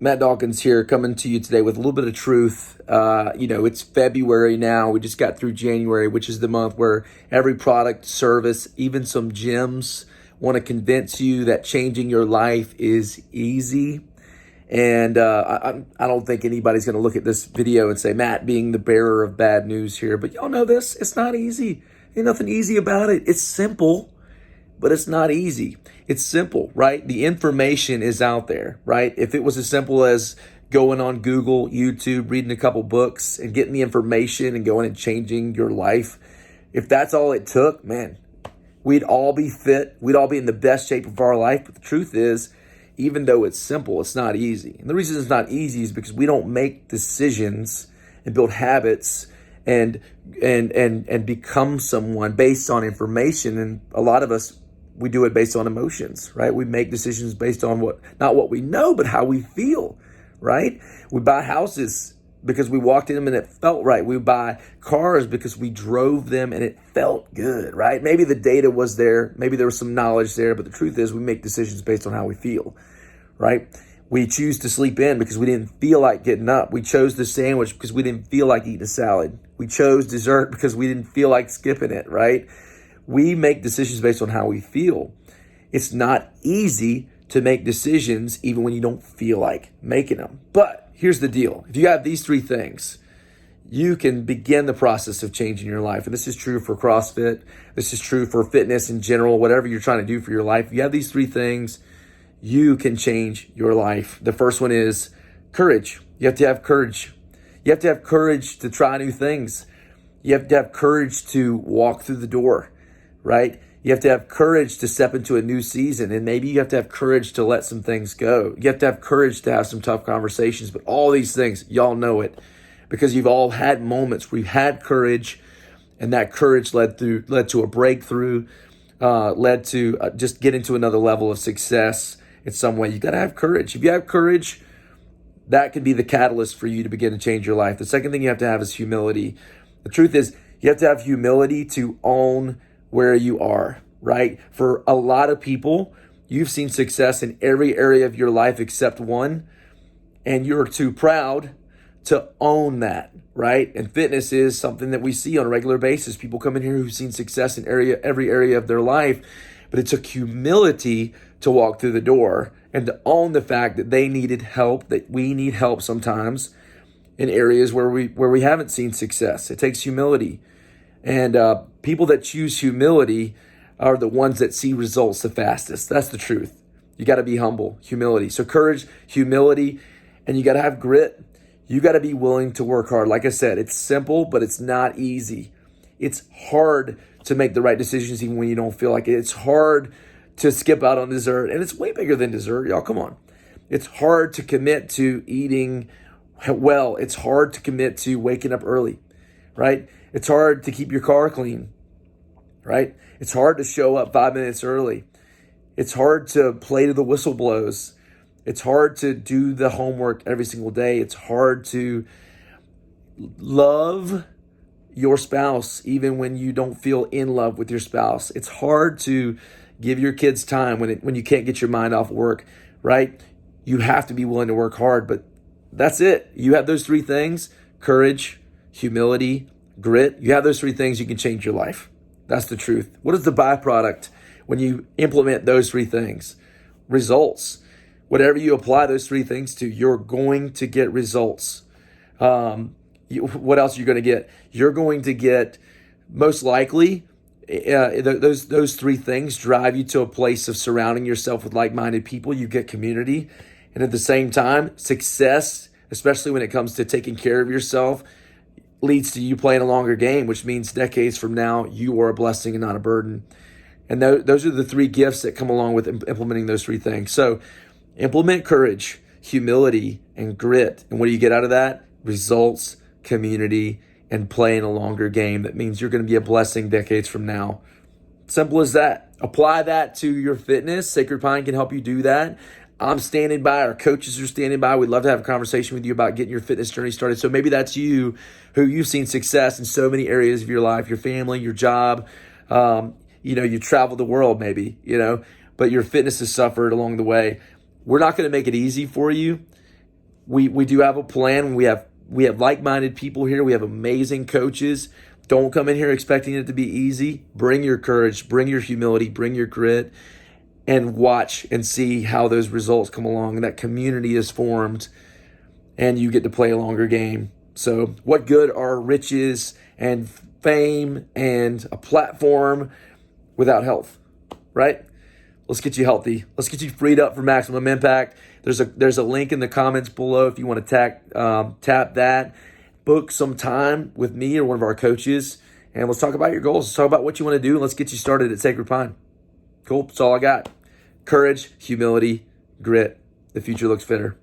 Matt Dawkins here, coming to you today with a little bit of truth. It's February now. We just got through January, which is the month where every product, service, even some gyms want to convince you that changing your life is easy. And I don't think anybody's going to look at this video and say, Matt being the bearer of bad news here. But y'all know this. It's not easy. Ain't nothing easy about it. It's simple, but it's not easy. It's simple, right? The information is out there, right? If it was as simple as going on Google, YouTube, reading a couple books and getting the information and going and changing your life, if that's all it took, man, we'd all be fit. We'd all be in the best shape of our life. But the truth is, even though it's simple, it's not easy. And the reason it's not easy is because we don't make decisions and build habits and become someone based on information. And a lot of us, we do it based on emotions, right? We make decisions based on not what we know, but how we feel, right? We buy houses because we walked in them and it felt right. We buy cars because we drove them and it felt good, right? Maybe the data was there. Maybe there was some knowledge there, but the truth is we make decisions based on how we feel, right? We choose to sleep in because we didn't feel like getting up. We chose the sandwich because we didn't feel like eating a salad. We chose dessert because we didn't feel like skipping it, right? We make decisions based on how we feel. It's not easy to make decisions even when you don't feel like making them. But here's the deal. If you have these three things, you can begin the process of changing your life. And this is true for CrossFit. This is true for fitness in general, whatever you're trying to do for your life. If you have these three things, you can change your life. The first one is courage. You have to have courage. You have to have courage to try new things. You have to have courage to walk through the door, right? You have to have courage to step into a new season, and maybe you have to have courage to let some things go. You have to have courage to have some tough conversations, but all these things, y'all know it because you've all had moments where you've had courage, and that courage led to a breakthrough, led to just getting to another level of success in some way. You got to have courage. If you have courage, that could be the catalyst for you to begin to change your life. The second thing you have to have is humility. The truth is, you have to have humility to own where you are, right? For a lot of people, you've seen success in every area of your life except one, and you're too proud to own that, right? And fitness is something that we see on a regular basis. People come in here who've seen success in every area of their life, but it took humility to walk through the door and to own the fact that they needed help, that we need help sometimes in areas where we haven't seen success. It takes humility. And people that choose humility are the ones that see results the fastest. That's the truth. You got to be humble, humility. So courage, humility, and you got to have grit. You got to be willing to work hard. Like I said, it's simple, but it's not easy. It's hard to make the right decisions even when you don't feel like it. It's hard to skip out on dessert, and it's way bigger than dessert, y'all. Come on. It's hard to commit to eating well. It's hard to commit to waking up early, right? It's hard to keep your car clean, right? It's hard to show up 5 minutes early. It's hard to play to the whistle blows. It's hard to do the homework every single day. It's hard to love your spouse even when you don't feel in love with your spouse. It's hard to give your kids time when you can't get your mind off work, right? You have to be willing to work hard, but that's it. You have those three things: courage, humility, grit. You have those three things, you can change your life. That's the truth. What is the byproduct when you implement those three things? Results. Whatever you apply those three things to, you're going to get results. What else are you going to get? You're going to get, most likely, those three things drive you to a place of surrounding yourself with like-minded people. You get community. And at the same time, success, especially when it comes to taking care of yourself, leads to you playing a longer game, which means decades from now, you are a blessing and not a burden. And those are the three gifts that come along with implementing those three things. So implement courage, humility, and grit. And what do you get out of that? Results, community, and playing a longer game. That means you're going to be a blessing decades from now. Simple as that. Apply that to your fitness. Sacred Pine can help you do that. I'm standing by, our coaches are standing by. We'd love to have a conversation with you about getting your fitness journey started. So maybe that's you, who you've seen success in so many areas of your life, your family, your job. You traveled the world maybe, but your fitness has suffered along the way. We're not going to make it easy for you. we do have a plan. We have like-minded people here. We have amazing coaches. Don't come in here expecting it to be easy. Bring your courage, bring your humility, bring your grit, and watch and see how those results come along. And that community is formed, and you get to play a longer game. So what good are riches and fame and a platform without health, right? Let's get you healthy. Let's get you freed up for maximum impact. There's a link in the comments below if you want to tap that. Book some time with me or one of our coaches, and let's talk about your goals. Let's talk about what you want to do, and let's get you started at Sacred Pine. Cool. That's all I got. Courage, humility, grit. The future looks fitter.